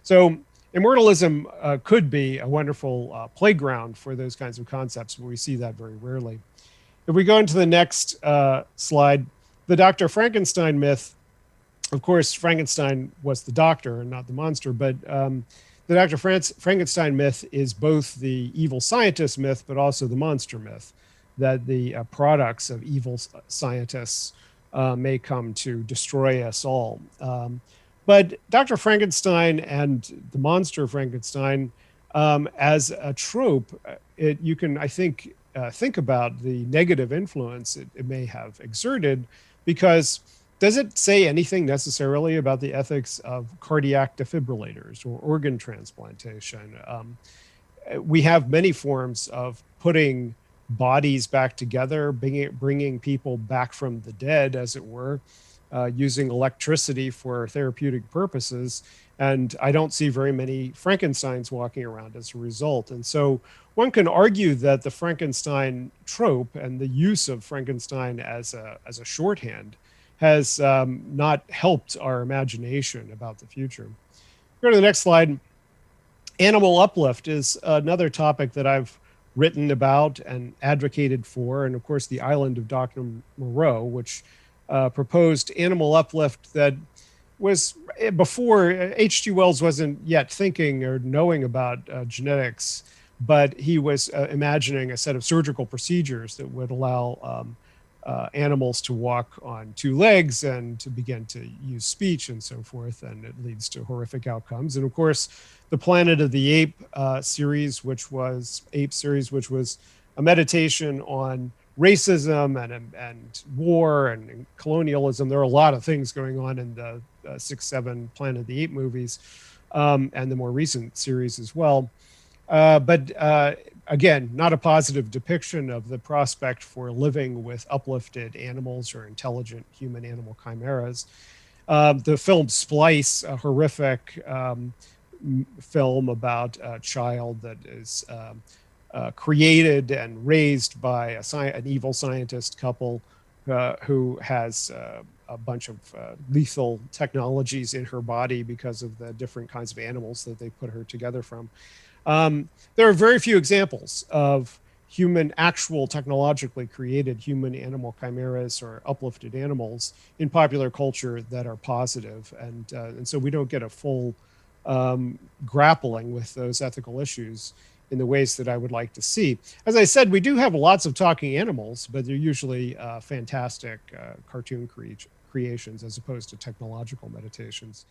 So immortalism could be a wonderful playground for those kinds of concepts, but we see that very rarely. If we go into the next slide, the Dr. Frankenstein myth, of course, Frankenstein was the doctor and not the monster, but the Dr. Frankenstein myth is both the evil scientist myth, but also the monster myth, that the products of evil scientists may come to destroy us all. But Dr. Frankenstein and the monster Frankenstein, as a trope, you can, I think about the negative influence it may have exerted, because does it say anything necessarily about the ethics of cardiac defibrillators or organ transplantation? We have many forms of putting bodies back together, bringing people back from the dead, as it were, using electricity for therapeutic purposes. And I don't see very many Frankensteins walking around as a result. And so one can argue that the Frankenstein trope and the use of Frankenstein as a shorthand has not helped our imagination about the future. Go to the next slide. Animal uplift is another topic that I've written about and advocated for. And of course, the Island of Dr. Moreau, which proposed animal uplift that was before H.G. Wells wasn't yet thinking or knowing about genetics, but he was imagining a set of surgical procedures that would allow animals to walk on two legs and to begin to use speech and so forth, and it leads to horrific outcomes. And of course, the Planet of the series, which was a meditation on racism and war and colonialism. There are a lot of things going on in the 6, 7 Planet of the Apes movies, and the more recent series as well. But again, not a positive depiction of the prospect for living with uplifted animals or intelligent human-animal chimeras. The film Splice, a horrific film about a child that is created and raised by an evil scientist couple who has a bunch of lethal technologies in her body because of the different kinds of animals that they put her together from. There are very few examples of actual technologically created human-animal chimeras or uplifted animals in popular culture that are positive. And so we don't get a full grappling with those ethical issues in the ways that I would like to see. As I said, we do have lots of talking animals, but they're usually fantastic cartoon creations as opposed to technological meditations.